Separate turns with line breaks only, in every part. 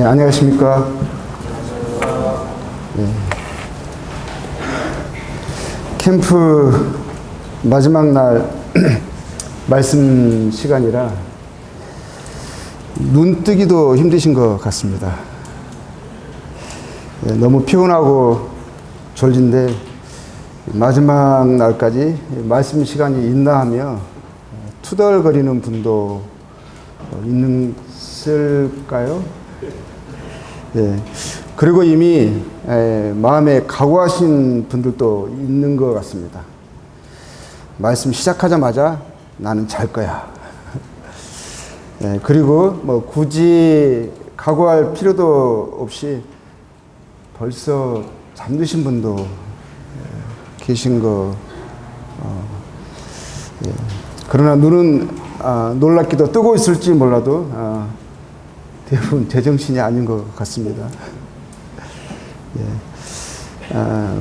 네, 안녕하십니까. 네. 캠프 마지막 날 말씀 시간이라 눈 뜨기도 힘드신 것 같습니다. 네, 너무 피곤하고 졸린데 마지막 날까지 말씀 시간이 있나 하며 투덜거리는 분도 있을까요? 예. 그리고 이미 마음에 각오하신 분들도 있는 것 같습니다. 말씀 시작하자마자 나는 잘 거야. 예. 그리고 뭐 굳이 각오할 필요도 없이 벌써 잠드신 분도 계신 거. 예. 그러나 눈은 놀랍게도 뜨고 있을지 몰라도 대부분 제정신이 아닌 것 같습니다. 예.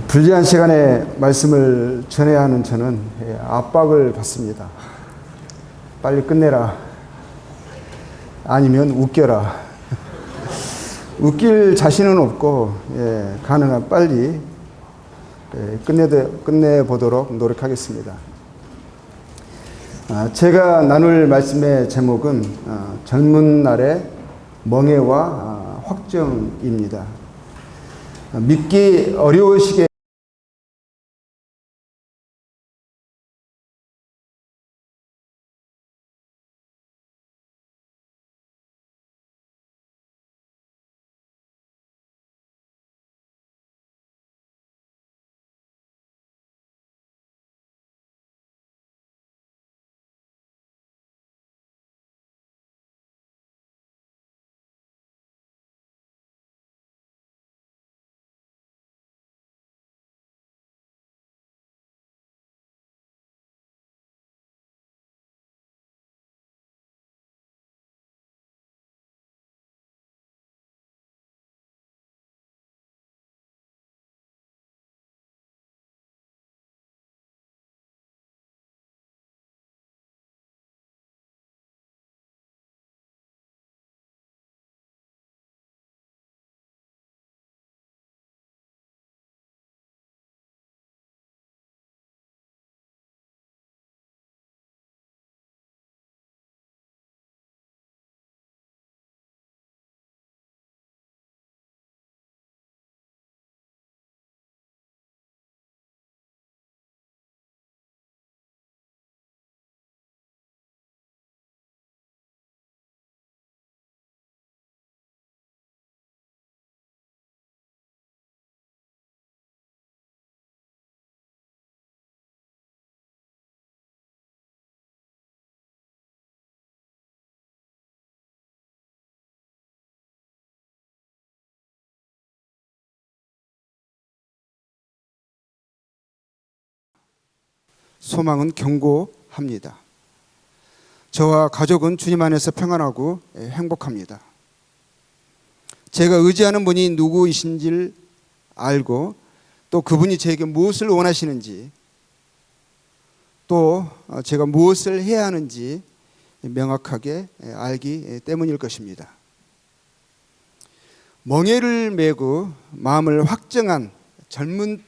불리한 시간에 말씀을 전해야 하는 저는 압박을 받습니다. 빨리 끝내라. 아니면 웃겨라. 웃길 자신은 없고, 가능한 빨리 끝내보도록 노력하겠습니다. 제가 나눌 말씀의 제목은 젊은 날의 멍해와 확정입니다. 믿기 어려우시게 소망은 견고합니다. 저와 가족은 주님 안에서 평안하고 행복합니다. 제가 의지하는 분이 누구이신지를 알고 또 그분이 제게 무엇을 원하시는지 또 제가 무엇을 해야 하는지 명확하게 알기 때문일 것입니다. 멍에를 메고 마음을 확정한 젊은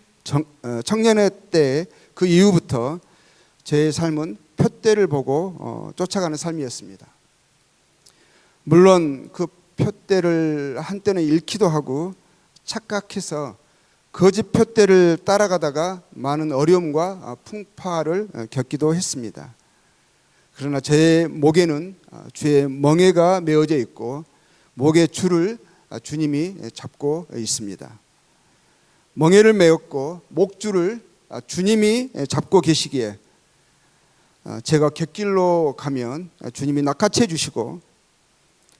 청년의 때 그 이후부터 제 삶은 푯대를 보고 쫓아가는 삶이었습니다. 물론 그 푯대를 한때는 잃기도 하고 착각해서 거짓 푯대를 따라가다가 많은 어려움과 풍파를 겪기도 했습니다. 그러나 제 목에는 주의 멍에가 메어져 있고 목의 줄을 주님이 잡고 있습니다. 멍에를 메었고 목줄을 주님이 잡고 계시기에 제가 곁길로 가면 주님이 낚아채 주시고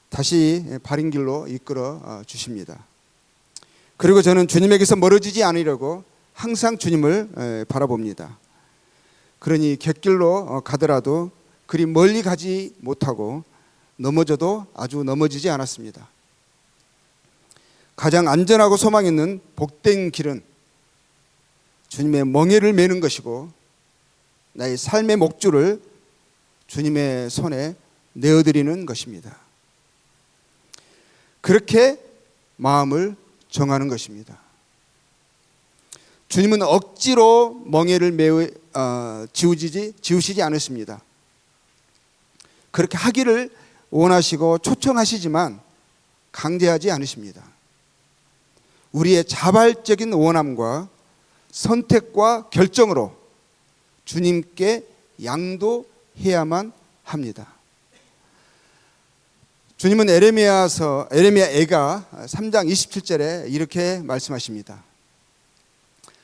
다시 바른 길로 이끌어 주십니다. 그리고 저는 주님에게서 멀어지지 않으려고 항상 주님을 바라봅니다. 그러니 곁길로 가더라도 그리 멀리 가지 못하고 넘어져도 아주 넘어지지 않았습니다. 가장 안전하고 소망 있는 복된 길은 주님의 멍에를 메는 것이고 나의 삶의 목줄을 주님의 손에 내어드리는 것입니다. 그렇게 마음을 정하는 것입니다. 주님은 억지로 멍에를 지우시지 않으십니다. 그렇게 하기를 원하시고 초청하시지만 강제하지 않으십니다. 우리의 자발적인 원함과 선택과 결정으로 주님께 양도해야만 합니다. 주님은 에레미야가 3장 27절에 이렇게 말씀하십니다.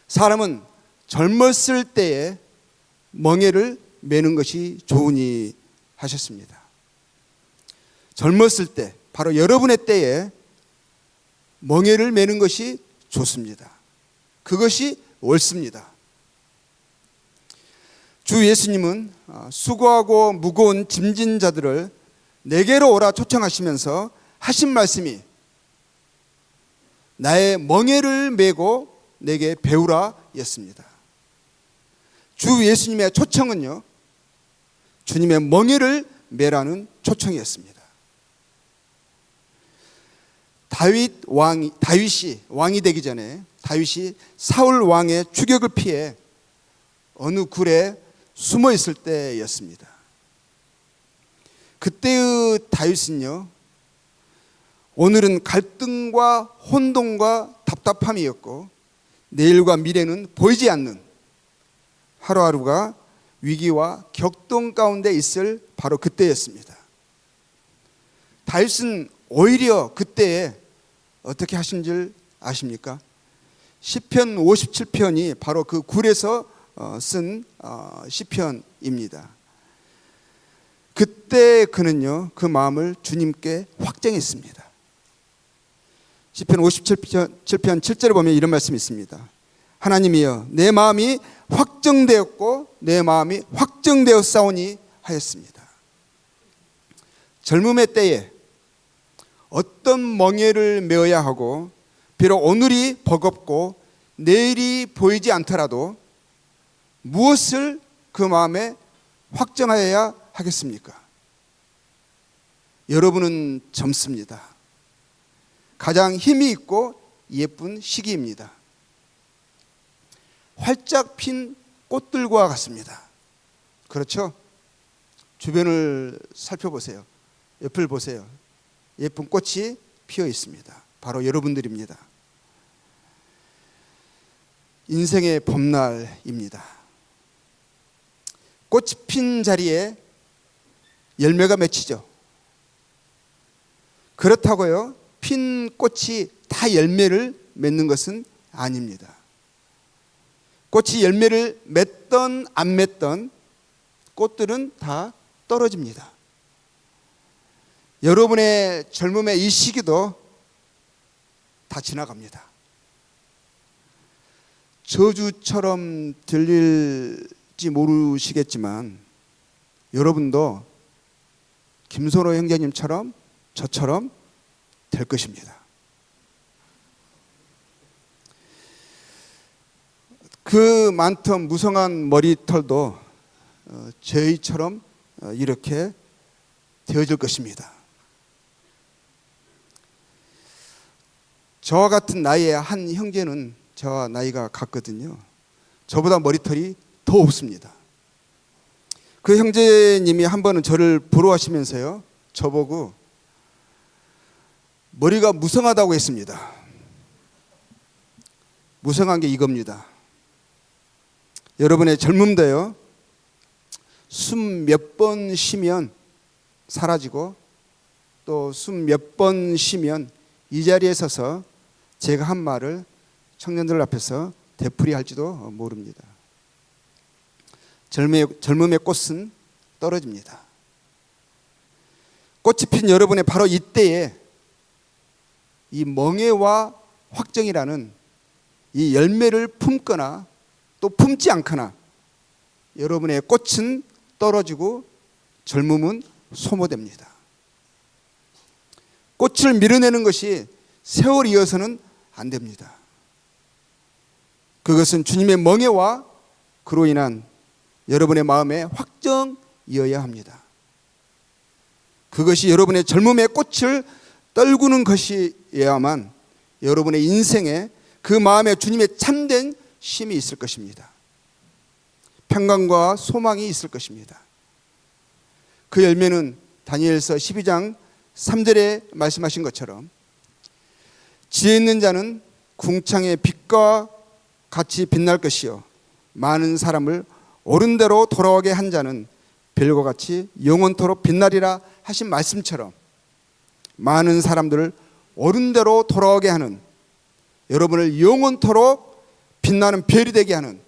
사람은 젊었을 때에 멍에를 매는 것이 좋으니 하셨습니다. 젊었을 때, 바로 여러분의 때에 멍에를 매는 것이 좋습니다. 그것이 옳습니다. 주 예수님은 수고하고 무거운 짐진 자들을 내게로 오라 초청하시면서 하신 말씀이 나의 멍에를 메고 내게 배우라 였습니다. 주 예수님의 초청은요, 주님의 멍에를 메라는 초청이었습니다. 다윗이 왕이 되기 전에 다윗이 사울 왕의 추격을 피해 어느 굴에 숨어 있을 때였습니다. 그때의 다윗은요, 오늘은 갈등과 혼돈과 답답함이었고 내일과 미래는 보이지 않는 하루하루가 위기와 격동 가운데 있을 바로 그때였습니다. 다윗은 오히려 그때에 어떻게 하신 줄 아십니까? 시편 57편이 바로 그 굴에서 쓴 시편입니다. 그때 그는요, 그 마음을 주님께 확정했습니다. 시편 57편 7절에 보면 이런 말씀이 있습니다. 하나님이여, 내 마음이 확정되었고 내 마음이 확정되었사오니 하였습니다. 젊음의 때에 어떤 멍에를 메어야 하고 비록 오늘이 버겁고 내일이 보이지 않더라도 무엇을 그 마음에 확정하여야 하겠습니까? 여러분은 젊습니다. 가장 힘이 있고 예쁜 시기입니다. 활짝 핀 꽃들과 같습니다. 그렇죠? 주변을 살펴보세요. 옆을 보세요. 예쁜 꽃이 피어 있습니다. 바로 여러분들입니다. 인생의 봄날입니다. 꽃이 핀 자리에 열매가 맺히죠. 그렇다고요, 핀 꽃이 다 열매를 맺는 것은 아닙니다. 꽃이 열매를 맺던 안 맺던 꽃들은 다 떨어집니다. 여러분의 젊음의 이 시기도 다 지나갑니다. 저주처럼 들릴지 모르시겠지만 여러분도 김선호 형제님처럼 저처럼 될 것입니다. 그 많던 무성한 머리털도 저희처럼 이렇게 되어질 것입니다. 저와 같은 나이의 한 형제는 저와 나이가 같거든요. 저보다 머리털이 더 없습니다. 그 형제님이 한 번은 저를 부러워하시면서요, 저보고 머리가 무성하다고 했습니다. 무성한 게 이겁니다. 여러분의 젊음도요, 숨 몇 번 쉬면 사라지고 또 숨 몇 번 쉬면 이 자리에 서서 제가 한 말을 청년들 앞에서 되풀이할지도 모릅니다. 젊음의 꽃은 떨어집니다. 꽃이 핀 여러분의 바로 이때에 이 멍에와 확정이라는 이 열매를 품거나 또 품지 않거나 여러분의 꽃은 떨어지고 젊음은 소모됩니다. 꽃을 밀어내는 것이 세월이 이어서는 안 됩니다. 그것은 주님의 멍에와 그로 인한 여러분의 마음의 확정이어야 합니다. 그것이 여러분의 젊음의 꽃을 떨구는 것이어야만 여러분의 인생에 그 마음에 주님의 참된 쉼이 있을 것입니다. 평강과 소망이 있을 것입니다. 그 열매는 다니엘서 12장 3절에 말씀하신 것처럼 지혜 있는 자는 궁창의 빛과 같이 빛날 것이요 많은 사람을 옳은 대로 돌아오게 한 자는 별과 같이 영원토록 빛나리라 하신 말씀처럼 많은 사람들을 옳은 대로 돌아오게 하는, 여러분을 영원토록 빛나는 별이 되게 하는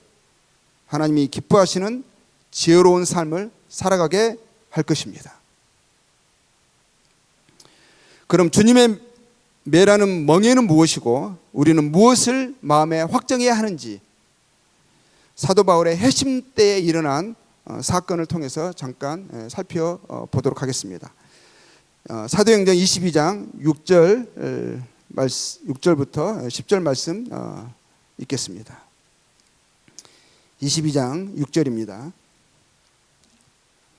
하나님이 기뻐하시는 지혜로운 삶을 살아가게 할 것입니다. 그럼 주님의 매라는 멍에는 무엇이고 우리는 무엇을 마음에 확정해야 하는지 사도 바울의 회심 때에 일어난 사건을 통해서 잠깐 살펴보도록 하겠습니다. 사도행전 22장 6절부터 10절 말씀 읽겠습니다. 22장 6절입니다.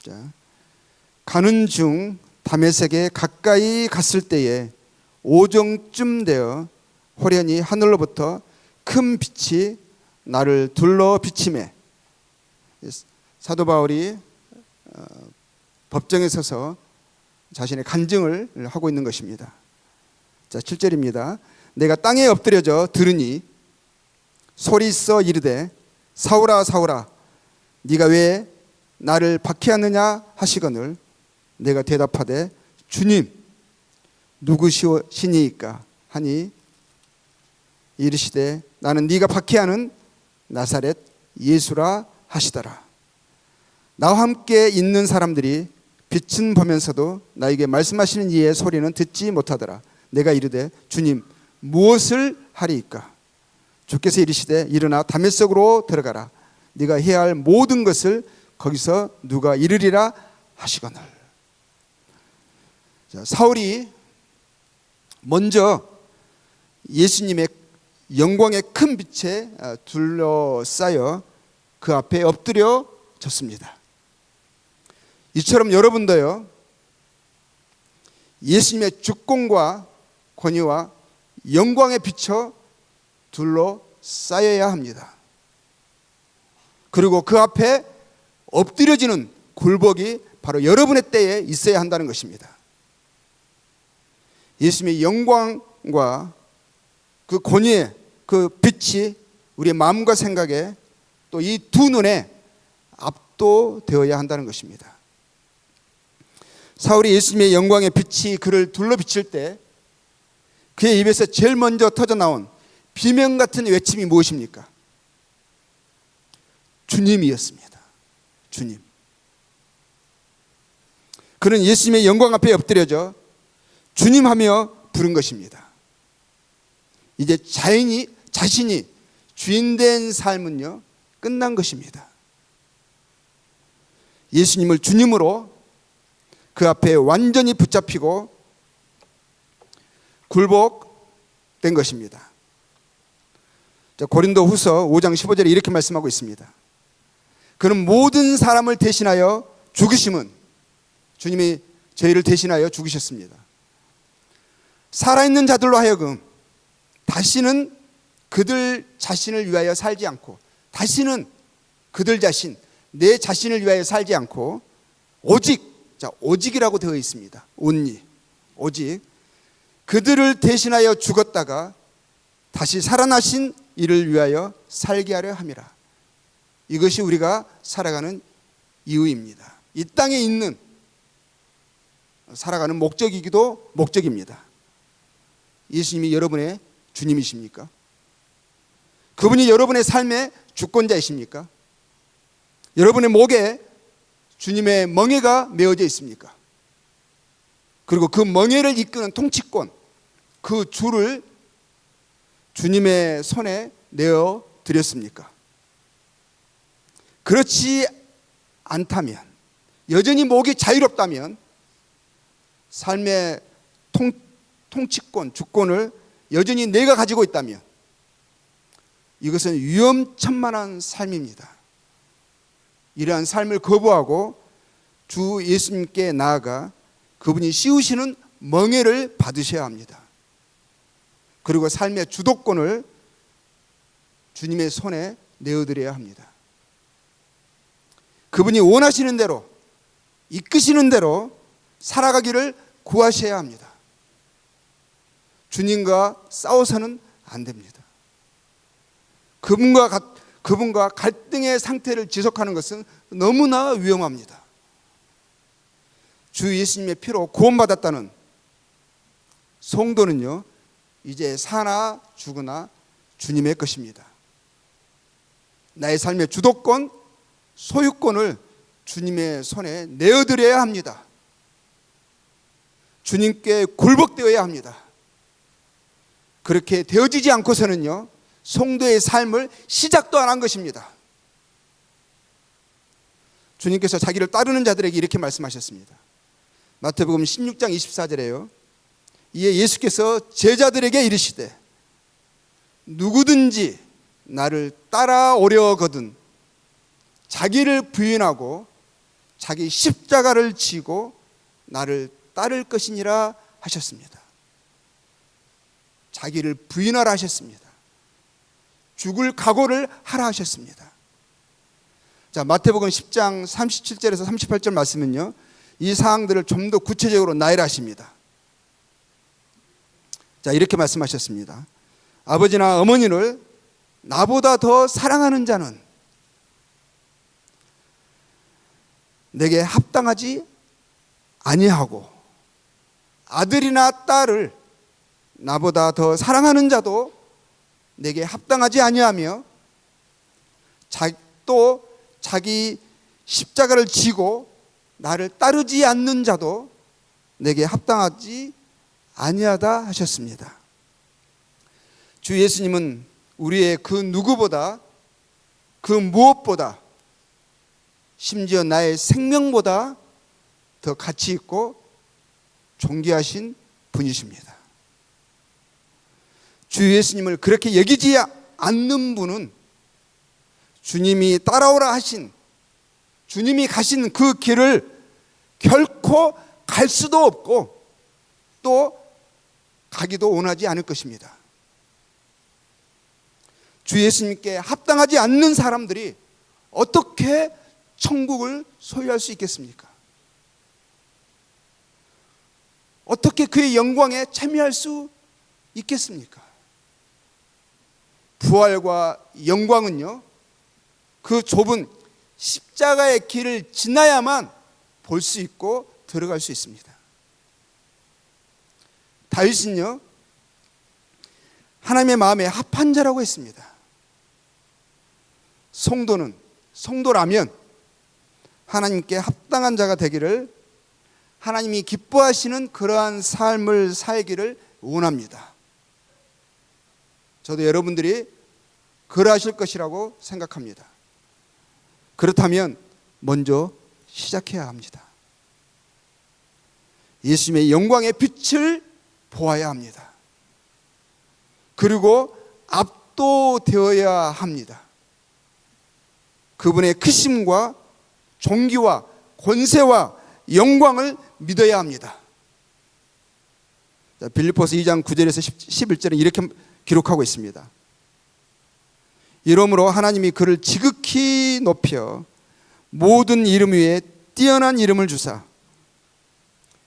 자, 가는 중 다메섹에 가까이 갔을 때에 오정쯤 되어 호련히 하늘로부터 큰 빛이 나를 둘러 비치매. 사도 바울이 법정에 서서 자신의 간증을 하고 있는 것입니다. 자, 7절입니다. 내가 땅에 엎드려져 들으니 소리써 이르되 사울아 사울아 네가 왜 나를 박해하느냐 하시거늘 내가 대답하되 주님 누구시니이까 하니 이르시되 나는 네가 박해하는 나사렛 예수라 하시더라. 나와 함께 있는 사람들이 빛은 보면서도 나에게 말씀하시는 이의 소리는 듣지 못하더라. 내가 이르되 주님 무엇을 하리이까? 주께서 이르시되 일어나 다메섹으로 들어가라. 네가 해야 할 모든 것을 거기서 누가 이르리라 하시거늘. 자, 사울이 먼저 예수님의 영광의 큰 빛에 둘러싸여 그 앞에 엎드려졌습니다. 이처럼 여러분도요, 예수님의 주권과 권위와 영광에 비춰 둘러싸여야 합니다. 그리고 그 앞에 엎드려지는 굴복이 바로 여러분의 때에 있어야 한다는 것입니다. 예수님의 영광과 그 권위의 그 빛이 우리의 마음과 생각에 또 이 두 눈에 압도되어야 한다는 것입니다. 사울이 예수님의 영광의 빛이 그를 둘러 비칠 때 그의 입에서 제일 먼저 터져나온 비명 같은 외침이 무엇입니까? 주님이었습니다. 주님. 그는 예수님의 영광 앞에 엎드려져 주님하며 부른 것입니다. 이제 자신이 주인된 삶은요 끝난 것입니다. 예수님을 주님으로 그 앞에 완전히 붙잡히고 굴복된 것입니다. 고린도후서 5장 15절에 이렇게 말씀하고 있습니다. 그는 모든 사람을 대신하여 죽으심은 주님이 저희를 대신하여 죽으셨습니다. 살아있는 자들로 하여금 다시는 그들 자신을 위하여 살지 않고 다시는 그들 자신, 내 자신을 위하여 살지 않고 오직, 자, 오직이라고 되어 있습니다. only, 오직 그들을 대신하여 죽었다가 다시 살아나신 이를 위하여 살게 하려 함이라. 이것이 우리가 살아가는 이유입니다. 이 땅에 있는 살아가는 목적이기도 목적입니다. 예수님이 여러분의 주님이십니까? 그분이 여러분의 삶의 주권자이십니까? 여러분의 목에 주님의 멍에가 메어져 있습니까? 그리고 그 멍에를 이끄는 통치권, 그 줄을 주님의 손에 내어 드렸습니까? 그렇지 않다면, 여전히 목이 자유롭다면 삶의 통치권, 주권을 여전히 내가 가지고 있다면 이것은 위험천만한 삶입니다. 이러한 삶을 거부하고 주 예수님께 나아가 그분이 씌우시는 멍에를 받으셔야 합니다. 그리고 삶의 주도권을 주님의 손에 내어드려야 합니다. 그분이 원하시는 대로, 이끄시는 대로 살아가기를 구하셔야 합니다. 주님과 싸워서는 안 됩니다. 그분과 갈등의 상태를 지속하는 것은 너무나 위험합니다. 주 예수님의 피로 구원받았다는 성도는요, 이제 사나 죽으나 주님의 것입니다. 나의 삶의 주도권, 소유권을 주님의 손에 내어드려야 합니다. 주님께 굴복되어야 합니다. 그렇게 되어지지 않고서는요, 성도의 삶을 시작도 안 한 것입니다. 주님께서 자기를 따르는 자들에게 이렇게 말씀하셨습니다. 마태복음 16장 24절에요. 이에 예수께서 제자들에게 이르시되 누구든지 나를 따라오려거든 자기를 부인하고 자기 십자가를 지고 나를 따를 것이니라 하셨습니다. 자기를 부인하라 하셨습니다. 죽을 각오를 하라 하셨습니다. 자, 마태복음 10장 37절에서 38절 말씀은요, 이 사항들을 좀 더 구체적으로 나열하십니다. 자, 이렇게 말씀하셨습니다. 아버지나 어머니를 나보다 더 사랑하는 자는 내게 합당하지 아니하고 아들이나 딸을 나보다 더 사랑하는 자도 내게 합당하지 아니하며 또 자기 십자가를 지고 나를 따르지 않는 자도 내게 합당하지 아니하다 하셨습니다. 주 예수님은 우리의 그 누구보다, 그 무엇보다, 심지어 나의 생명보다 더 가치 있고 존귀하신 분이십니다. 주 예수님을 그렇게 여기지 않는 분은 주님이 따라오라 하신, 주님이 가신 그 길을 결코 갈 수도 없고 또 가기도 원하지 않을 것입니다. 주 예수님께 합당하지 않는 사람들이 어떻게 천국을 소유할 수 있겠습니까? 어떻게 그의 영광에 참여할 수 있겠습니까? 부활과 영광은요, 그 좁은 십자가의 길을 지나야만 볼 수 있고 들어갈 수 있습니다. 다윗은요, 하나님의 마음에 합한 자라고 했습니다. 성도라면 하나님께 합당한 자가 되기를, 하나님이 기뻐하시는 그러한 삶을 살기를 원합니다. 저도 여러분들이 그러하실 것이라고 생각합니다. 그렇다면 먼저 시작해야 합니다. 예수님의 영광의 빛을 보아야 합니다. 그리고 압도되어야 합니다. 그분의 크심과 존귀와 권세와 영광을 믿어야 합니다. 빌립보서 2장 9절에서 11절은 이렇게 기록하고 있습니다. 이러므로 하나님이 그를 지극히 높여 모든 이름 위에 뛰어난 이름을 주사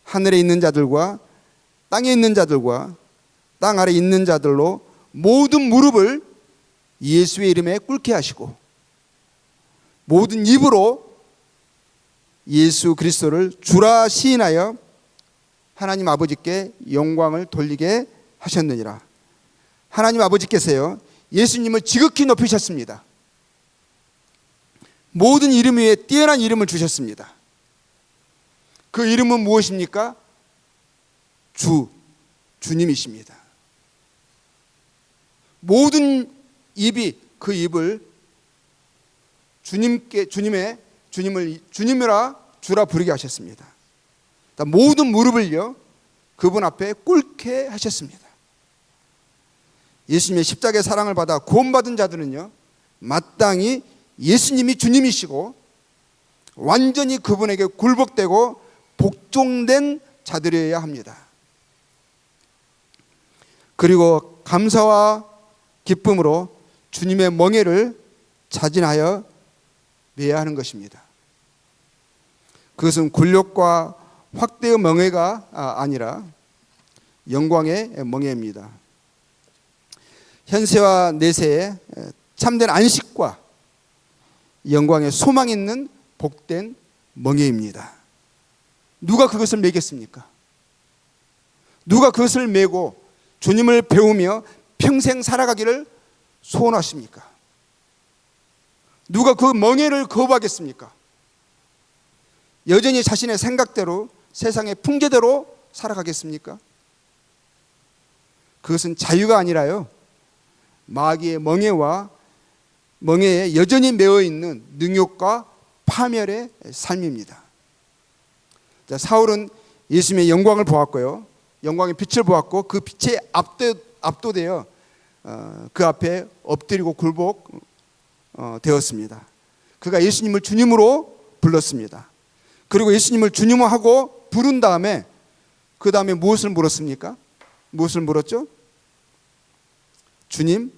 하늘에 있는 자들과 땅에 있는 자들과 땅 아래 있는 자들로 모든 무릎을 예수의 이름에 꿇게 하시고 모든 입으로 예수 그리스도를 주라 시인하여 하나님 아버지께 영광을 돌리게 하셨느니라. 하나님 아버지께서요, 예수님을 지극히 높이셨습니다. 모든 이름 위에 뛰어난 이름을 주셨습니다. 그 이름은 무엇입니까? 주님이십니다. 모든 입이 그 입을 주님을 주님이라 주라 부르게 하셨습니다. 모든 무릎을요, 그분 앞에 꿇게 하셨습니다. 예수님의 십자가의 사랑을 받아 구원받은 자들은요, 마땅히 예수님이 주님이시고 완전히 그분에게 굴복되고 복종된 자들이어야 합니다. 그리고 감사와 기쁨으로 주님의 멍에를 자진하여 매야 하는 것입니다. 그것은 굴욕과 확대의 멍에가 아니라 영광의 멍에입니다. 현세와 내세에 참된 안식과 영광의 소망 있는 복된 멍에입니다. 누가 그것을 매겠습니까? 누가 그것을 메고 주님을 배우며 평생 살아가기를 소원하십니까? 누가 그 멍에를 거부하겠습니까? 여전히 자신의 생각대로 세상의 풍제대로 살아가겠습니까? 그것은 자유가 아니라요, 마귀의 멍에에 여전히 매어 있는 능욕과 파멸의 삶입니다. 자, 사울은 예수님의 영광을 보았고요, 영광의 빛을 보았고 그 빛에 압도되어 그 앞에 엎드리고 굴복 되었습니다. 그가 예수님을 주님으로 불렀습니다. 그리고 예수님을 주님으로 하고 부른 다음에 그 다음에 무엇을 물었습니까? 무엇을 물었죠? 주님,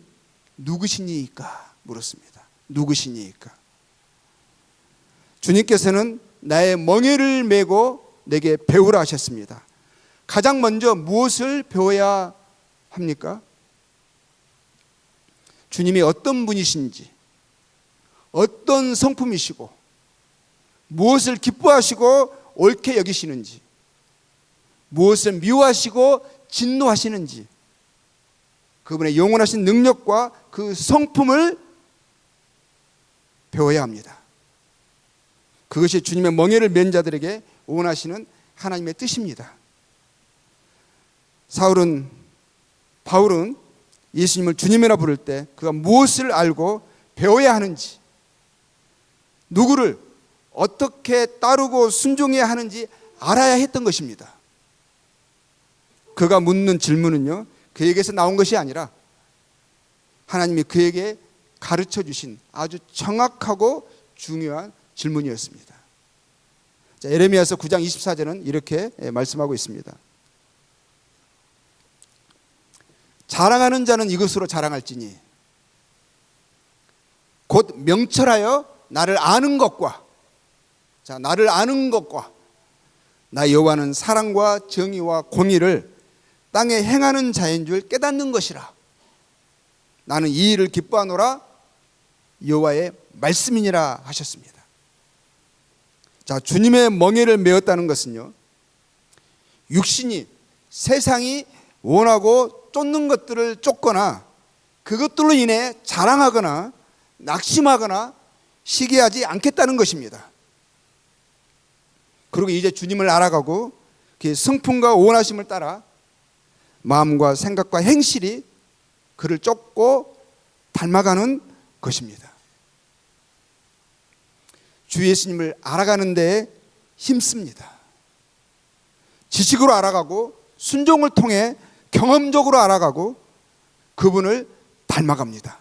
누구시니까? 물었습니다. 누구시니까? 주님께서는 나의 멍에를 메고 내게 배우라 하셨습니다. 가장 먼저 무엇을 배워야 합니까? 주님이 어떤 분이신지, 어떤 성품이시고, 무엇을 기뻐하시고 옳게 여기시는지, 무엇을 미워하시고 진노하시는지, 그분의 영원하신 능력과 그 성품을 배워야 합니다. 그것이 주님의 멍에를 맨 자들에게 원하시는 하나님의 뜻입니다. 바울은 예수님을 주님이라 부를 때 그가 무엇을 알고 배워야 하는지, 누구를 어떻게 따르고 순종해야 하는지 알아야 했던 것입니다. 그가 묻는 질문은요, 그에게서 나온 것이 아니라 하나님이 그에게 가르쳐 주신 아주 정확하고 중요한 질문이었습니다. 자, 예레미야서 9장 24절은 이렇게 말씀하고 있습니다. 자랑하는 자는 이것으로 자랑할지니 곧 명철하여 나를 아는 것과, 자, 나를 아는 것과 나 여호와는 사랑과 정의와 공의를 땅에 행하는 자인 줄 깨닫는 것이라. 나는 이 일을 기뻐하노라. 여호와의 말씀이니라 하셨습니다. 자, 주님의 멍에를 메었다는 것은요, 육신이, 세상이 원하고 쫓는 것들을 쫓거나 그것들로 인해 자랑하거나 낙심하거나 시기하지 않겠다는 것입니다. 그리고 이제 주님을 알아가고 그 성품과 원하심을 따라 마음과 생각과 행실이 그를 쫓고 닮아가는 것입니다. 주 예수님을 알아가는 데에 힘씁니다. 지식으로 알아가고 순종을 통해 경험적으로 알아가고 그분을 닮아갑니다.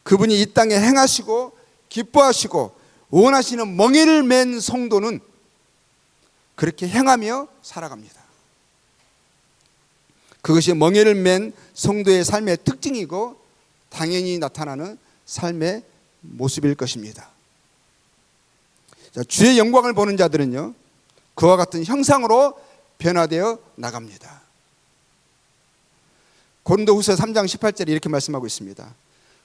그분이 이 땅에 행하시고 기뻐하시고 원하시는 멍에를 맨 성도는 그렇게 행하며 살아갑니다. 그것이 멍에를 맨 성도의 삶의 특징이고 당연히 나타나는 삶의 모습일 것입니다. 자, 주의 영광을 보는 자들은요, 그와 같은 형상으로 변화되어 나갑니다. 고린도후서 3장 18절에 이렇게 말씀하고 있습니다.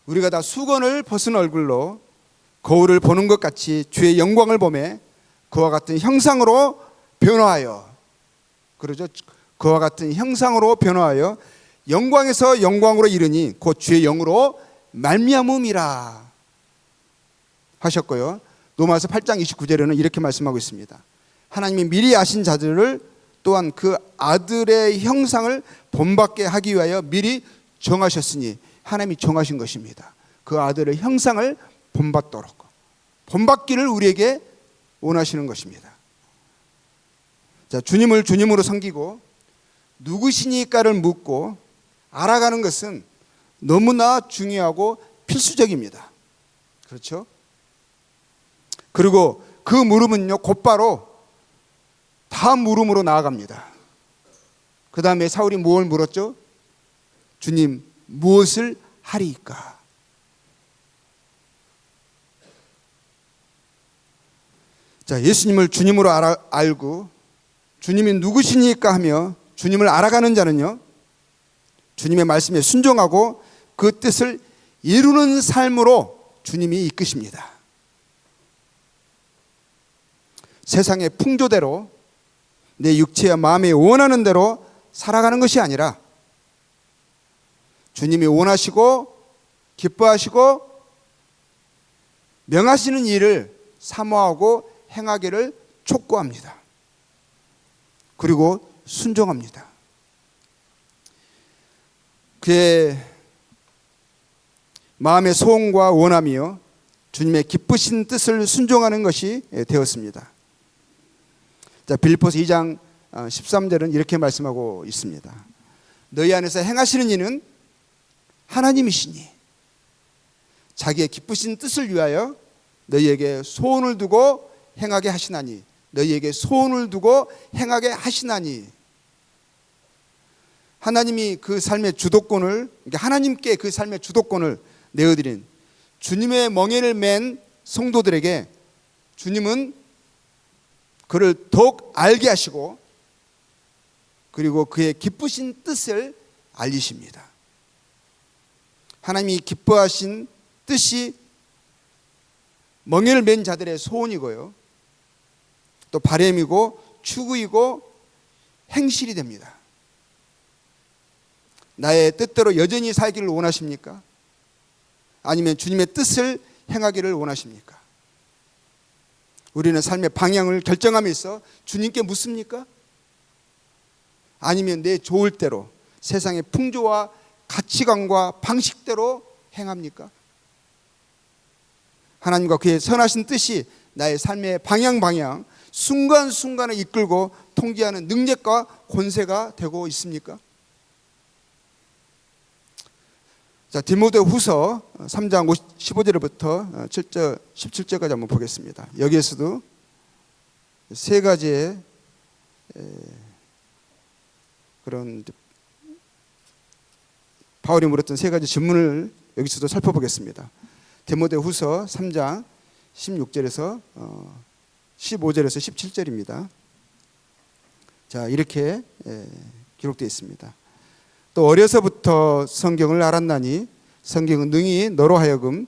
우리가 다 수건을 벗은 얼굴로 거울을 보는 것 같이 주의 영광을 보매 그와 같은 형상으로 변화하여, 그러죠, 그와 같은 형상으로 변화하여 영광에서 영광으로 이르니 곧 주의 영으로 말미암음이라 하셨고요. 로마서 8장 29절에는 이렇게 말씀하고 있습니다. 하나님이 미리 아신 자들을 또한 그 아들의 형상을 본받게 하기 위하여 미리 정하셨으니, 하나님이 정하신 것입니다. 그 아들의 형상을 본받도록, 본받기를 우리에게 원하시는 것입니다. 자, 주님을 주님으로 섬기고 누구시니까를 묻고 알아가는 것은 너무나 중요하고 필수적입니다. 그렇죠? 그리고 그 물음은요, 곧바로 다음 물음으로 나아갑니다. 그 다음에 사울이 뭘 물었죠? 주님, 무엇을 하리이까? 자, 예수님을 주님으로 알고 주님이 누구시니까 하며 주님을 알아가는 자는요, 주님의 말씀에 순종하고 그 뜻을 이루는 삶으로 주님이 이끄십니다. 세상의 풍조대로 내 육체와 마음이 원하는 대로 살아가는 것이 아니라 주님이 원하시고 기뻐하시고 명하시는 일을 사모하고 행하기를 촉구합니다. 그리고 순종합니다. 그의 마음의 소원과 원함이요 주님의 기쁘신 뜻을 순종하는 것이 되었습니다. 자, 빌립보서 2장 13절은 이렇게 말씀하고 있습니다. 너희 안에서 행하시는 이는 하나님이시니 자기의 기쁘신 뜻을 위하여 너희에게 소원을 두고 행하게 하시나니, 너희에게 소원을 두고 행하게 하시나니, 하나님이 그 삶의 주도권을, 하나님께 그 삶의 주도권을 내어드린 주님의 멍에를 맨 성도들에게 주님은 그를 더욱 알게 하시고 그리고 그의 기쁘신 뜻을 알리십니다. 하나님이 기뻐하신 뜻이 멍에를 맨 자들의 소원이고요, 또 바람이고 추구이고 행실이 됩니다. 나의 뜻대로 여전히 살기를 원하십니까? 아니면 주님의 뜻을 행하기를 원하십니까? 우리는 삶의 방향을 결정함에 있어 주님께 묻습니까? 아니면 내 좋을 대로 세상의 풍조와 가치관과 방식대로 행합니까? 하나님과 그의 선하신 뜻이 나의 삶의 방향 순간순간을 이끌고 통제하는 능력과 권세가 되고 있습니까? 자, 디모데후서 3장 15절부터 7절 17절까지 한번 보겠습니다. 여기에서도 세 가지의 그런 바울이 물었던 세 가지 질문을 여기서도 살펴보겠습니다. 디모데후서 3장 16절에서 15절에서 17절입니다. 자, 이렇게 기록되어 있습니다. 또 어려서부터 성경을 알았나니 성경은 능히 너로 하여금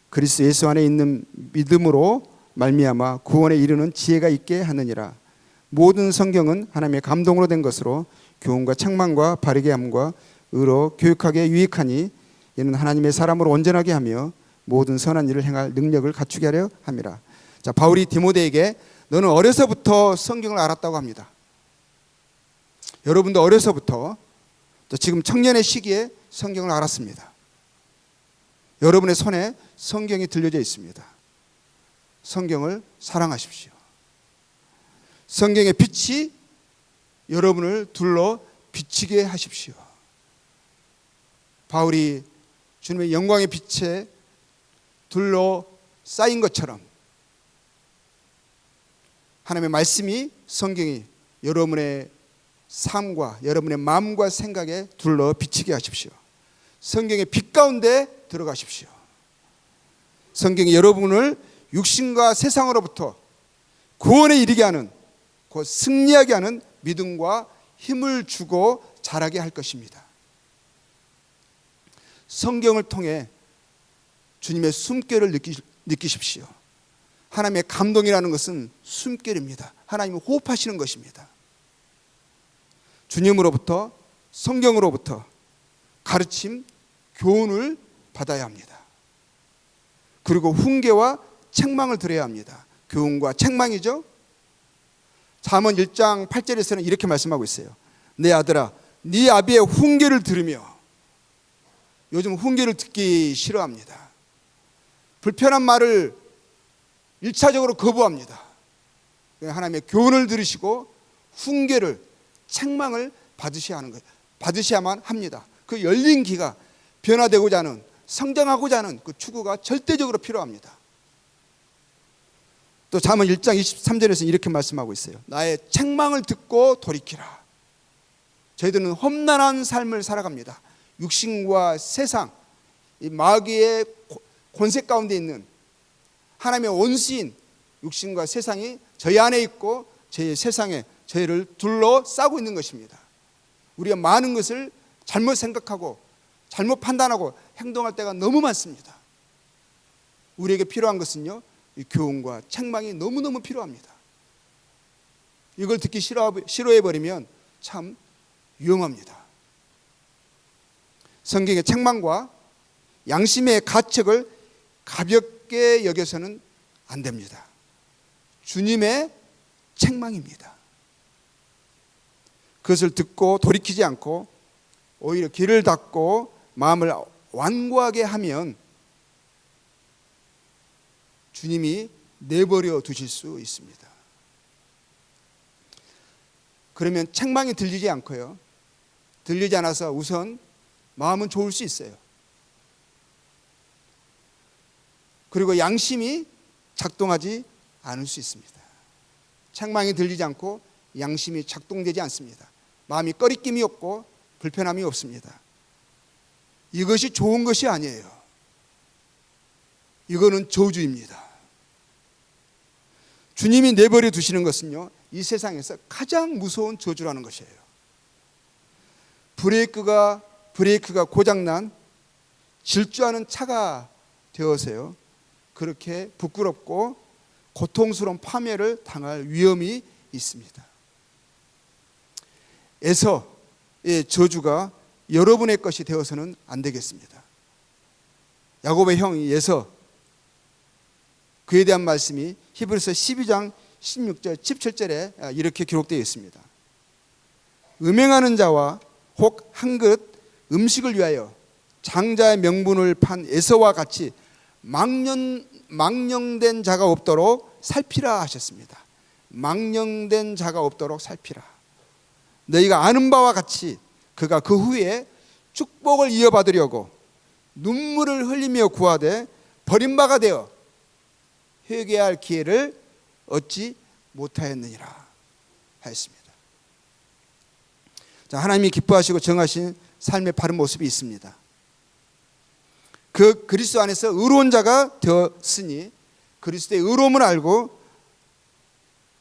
그리스도 예수 안에 있는 믿음으로 말미암아 구원에 이르는 지혜가 있게 하느니라. 모든 성경은 하나님의 감동으로 된 것으로 교훈과 책망과 바르게 함과 의로 교육하게 유익하니 이는 하나님의 사람으로 온전하게 하며 모든 선한 일을 행할 능력을 갖추게 하려 함이라. 자, 바울이 디모데에게 너는 어려서부터 성경을 알았다고 합니다. 여러분도 어려서부터 또 지금 청년의 시기에 성경을 알았습니다. 여러분의 손에 성경이 들려져 있습니다. 성경을 사랑하십시오. 성경의 빛이 여러분을 둘러 비치게 하십시오. 바울이 주님의 영광의 빛에 둘러 쌓인 것처럼 하나님의 말씀이, 성경이 여러분의 삶과 여러분의 마음과 생각에 둘러 비치게 하십시오. 성경의 빛 가운데 들어가십시오. 성경이 여러분을 육신과 세상으로부터 구원에 이르게 하는, 곧 승리하게 하는 믿음과 힘을 주고 자라게 할 것입니다. 성경을 통해 주님의 숨결을 느끼십시오. 하나님의 감동이라는 것은 숨결입니다. 하나님이 호흡하시는 것입니다. 주님으로부터, 성경으로부터 가르침, 교훈을 받아야 합니다. 그리고 훈계와 책망을 들어야 합니다. 교훈과 책망이죠. 잠언 1장 8절에서는 이렇게 말씀하고 있어요. 내 아들아, 네 아비의 훈계를 들으며. 요즘 훈계를 듣기 싫어합니다. 불편한 말을 1차적으로 거부합니다. 하나님의 교훈을 들으시고 훈계를, 책망을 받으셔야만 합니다. 그 열린 귀가 변화되고자 하는, 성장하고자 하는 그 추구가 절대적으로 필요합니다. 또 잠언 1장 23절에서 이렇게 말씀하고 있어요. 나의 책망을 듣고 돌이키라. 저희들은 험난한 삶을 살아갑니다. 육신과 세상, 이 마귀의 권세 가운데 있는 하나님의 원수인 육신과 세상이 저희 안에 있고 저희 세상에 저희를 둘러싸고 있는 것입니다. 우리가 많은 것을 잘못 생각하고 잘못 판단하고 행동할 때가 너무 많습니다. 우리에게 필요한 것은요, 이 교훈과 책망이 너무너무 필요합니다. 이걸 듣기 싫어해버리면 참 위험합니다. 성경의 책망과 양심의 가책을 가볍게 여겨서는 안 됩니다. 주님의 책망입니다. 그것을 듣고 돌이키지 않고 오히려 귀를 닫고 마음을 완고하게 하면 주님이 내버려 두실 수 있습니다. 그러면 책망이 들리지 않고요, 들리지 않아서 우선 마음은 좋을 수 있어요. 그리고 양심이 작동하지 않을 수 있습니다. 책망이 들리지 않고 양심이 작동되지 않습니다. 마음이 꺼리낌이 없고 불편함이 없습니다. 이것이 좋은 것이 아니에요. 이거는 저주입니다. 주님이 내버려 두시는 것은요, 이 세상에서 가장 무서운 저주라는 것이에요. 브레이크가 고장난 질주하는 차가 되어서요, 그렇게 부끄럽고 고통스러운 파멸을 당할 위험이 있습니다. 에서의 저주가 여러분의 것이 되어서는 안 되겠습니다. 야곱의 형 에서, 그에 대한 말씀이 히브리서 12장 16절 17절에 이렇게 기록되어 있습니다. 음행하는 자와 혹 한 그릇 음식을 위하여 장자의 명분을 판 에서와 같이 망령된 자가 없도록 살피라 하셨습니다. 망령된 자가 없도록 살피라. 너희가 아는 바와 같이 그가 그 후에 축복을 이어받으려고 눈물을 흘리며 구하되 버림바가 되어 회개할 기회를 얻지 못하였느니라 하였습니다. 자, 하나님이 기뻐하시고 정하신 삶의 바른 모습이 있습니다. 그 그리스도 안에서 의로운 자가 되었으니 그리스도의 의로움을 알고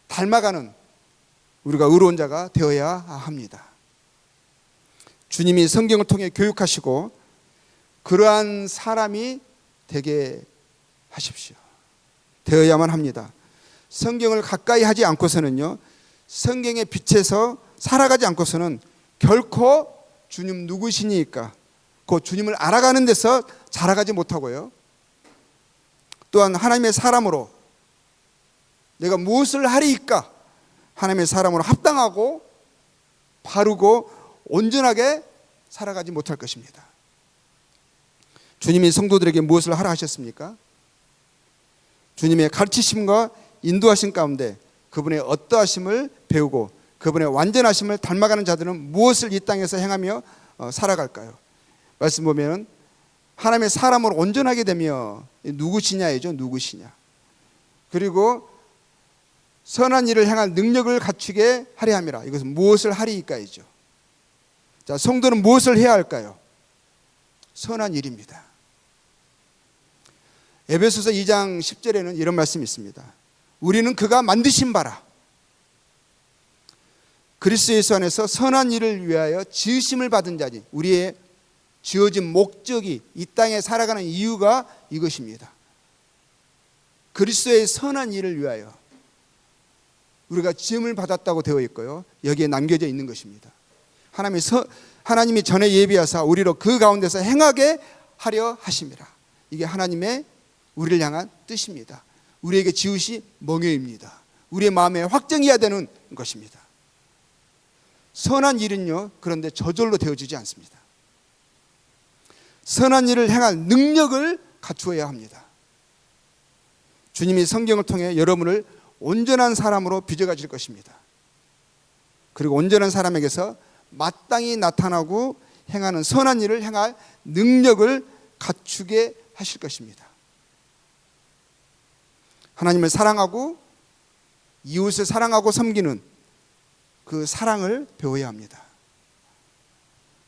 닮아가는 우리가 의로운 자가 되어야 합니다. 주님이 성경을 통해 교육하시고 그러한 사람이 되게 하십시오. 되어야만 합니다. 성경을 가까이 하지 않고서는요, 성경의 빛에서 살아가지 않고서는 결코 주님 누구시니까 그 주님을 알아가는 데서 자라가지 못하고요, 또한 하나님의 사람으로 내가 무엇을 하리이까 하나님의 사람으로 합당하고 바르고 온전하게 살아가지 못할 것입니다. 주님이 성도들에게 무엇을 하라 하셨습니까? 주님의 가르치심과 인도하심 가운데 그분의 어떠하심을 배우고 그분의 완전하심을 닮아가는 자들은 무엇을 이 땅에서 행하며 살아갈까요? 말씀 보면 하나님의 사람으로 온전하게 되며 누구시냐이죠. 누구시냐. 그리고 선한 일을 행할 능력을 갖추게 하려 함이라. 이것은 무엇을 하리이까이죠. 자, 성도는 무엇을 해야 할까요? 선한 일입니다. 에베소서 2장 10절에는 이런 말씀이 있습니다. 우리는 그가 만드신 바라 그리스도 예수 안에서 선한 일을 위하여 지으심을 받은 자니, 우리의 지어진 목적이 이 땅에 살아가는 이유가 이것입니다. 그리스도의 선한 일을 위하여 우리가 지음을 받았다고 되어 있고요, 여기에 남겨져 있는 것입니다. 하나님이 전에 예비하사 우리로 그 가운데서 행하게 하려 하심이라. 이게 하나님의 우리를 향한 뜻입니다. 우리에게 지으시 멍에입니다. 우리의 마음에 확정해야 되는 것입니다. 선한 일은요, 그런데 저절로 되어지지 않습니다. 선한 일을 행할 능력을 갖추어야 합니다. 주님이 성경을 통해 여러분을 온전한 사람으로 빚어가실 것입니다. 그리고 온전한 사람에게서 마땅히 나타나고 행하는 선한 일을 행할 능력을 갖추게 하실 것입니다. 하나님을 사랑하고 이웃을 사랑하고 섬기는 그 사랑을 배워야 합니다.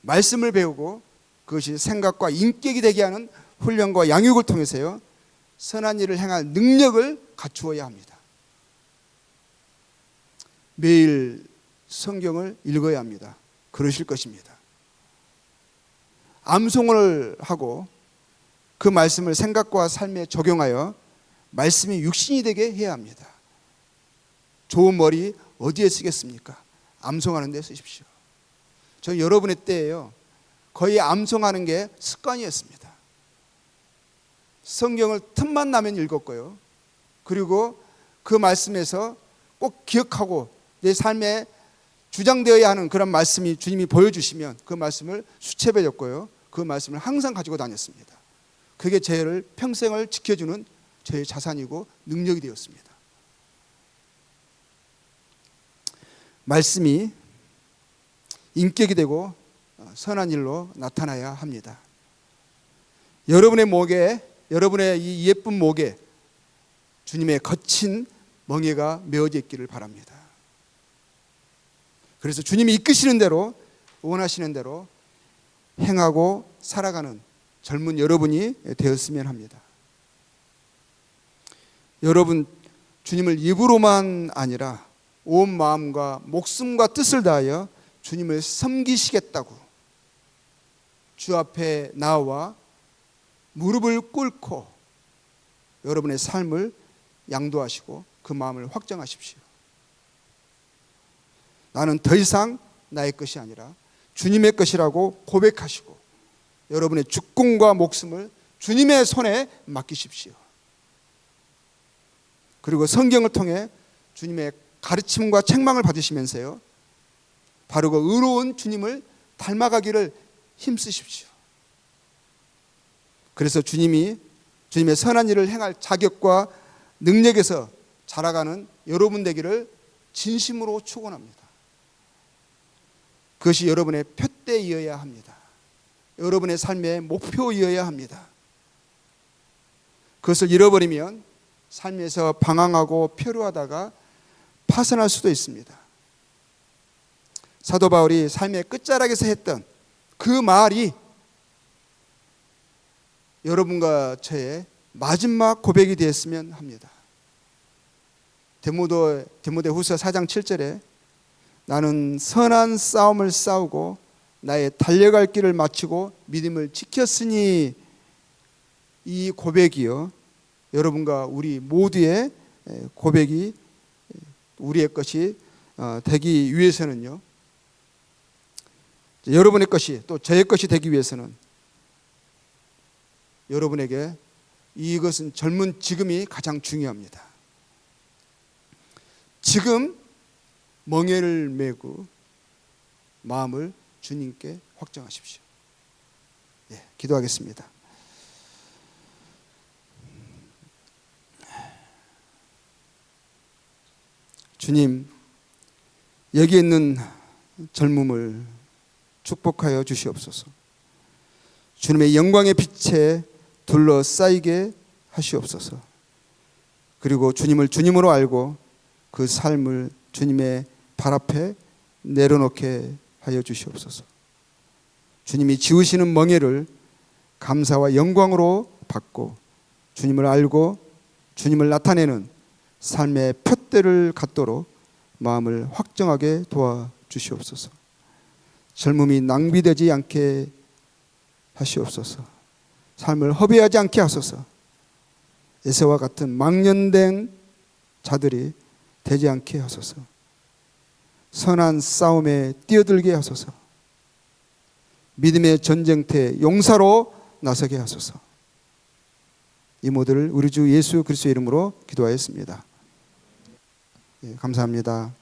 말씀을 배우고 그것이 생각과 인격이 되게 하는 훈련과 양육을 통해서요, 선한 일을 행할 능력을 갖추어야 합니다. 매일 성경을 읽어야 합니다. 그러실 것입니다. 암송을 하고 그 말씀을 생각과 삶에 적용하여 말씀이 육신이 되게 해야 합니다. 좋은 머리 어디에 쓰겠습니까? 암송하는 데 쓰십시오. 저 여러분의 때에요, 거의 암송하는 게 습관이었습니다. 성경을 틈만 나면 읽었고요, 그리고 그 말씀에서 꼭 기억하고 내 삶에 주장되어야 하는 그런 말씀이 주님이 보여주시면 그 말씀을 수첩해뒀고요, 그 말씀을 항상 가지고 다녔습니다. 그게 저를 평생을 지켜주는 저의 자산이고 능력이 되었습니다. 말씀이 인격이 되고 선한 일로 나타나야 합니다. 여러분의 목에, 여러분의 이 예쁜 목에 주님의 거친 멍에가 메어져 있기를 바랍니다. 그래서 주님이 이끄시는 대로, 원하시는 대로 행하고 살아가는 젊은 여러분이 되었으면 합니다. 여러분, 주님을 입으로만 아니라 온 마음과 목숨과 뜻을 다하여 주님을 섬기시겠다고 주 앞에 나와 무릎을 꿇고 여러분의 삶을 양도하시고 그 마음을 확정하십시오. 나는 더 이상 나의 것이 아니라 주님의 것이라고 고백하시고 여러분의 죽음과 목숨을 주님의 손에 맡기십시오. 그리고 성경을 통해 주님의 가르침과 책망을 받으시면서요, 바르고 의로운 주님을 닮아가기를 힘쓰십시오. 그래서 주님의 선한 일을 행할 자격과 능력에서 자라가는 여러분 되기를 진심으로 축원합니다. 그것이 여러분의 표대이어야 합니다. 여러분의 삶의 목표이어야 합니다. 그것을 잃어버리면 삶에서 방황하고 표류하다가 파산할 수도 있습니다. 사도 바울이 삶의 끝자락에서 했던 그 말이 여러분과 저의 마지막 고백이 되었으면 합니다. 디모데후서 4장 7절에 나는 선한 싸움을 싸우고 나의 달려갈 길을 마치고 믿음을 지켰으니, 이 고백이요, 여러분과 우리 모두의 고백이 우리의 것이 되기 위해서는요, 여러분의 것이 또 저의 것이 되기 위해서는 여러분에게 이것은 젊은 지금이 가장 중요합니다. 지금 멍에를 메고 마음을 주님께 확정하십시오. 기도하겠습니다. 주님, 여기 있는 젊음을 축복하여 주시옵소서. 주님의 영광의 빛에 둘러싸이게 하시옵소서. 그리고 주님을 주님으로 알고 그 삶을 주님의 발 앞에 내려놓게 하여 주시옵소서. 주님이 지으시는 멍에를 감사와 영광으로 받고 주님을 알고 주님을 나타내는 삶의 푯대를 갖도록 마음을 확정하게 도와주시옵소서. 젊음이 낭비되지 않게 하시옵소서. 삶을 허비하지 않게 하소서. 에서와 같은 망년된 자들이 되지 않게 하소서. 선한 싸움에 뛰어들게 하소서. 믿음의 전쟁터에 용사로 나서게 하소서. 이 모두를 우리 주 예수 그리스도의 이름으로 기도하였습니다. 감사합니다.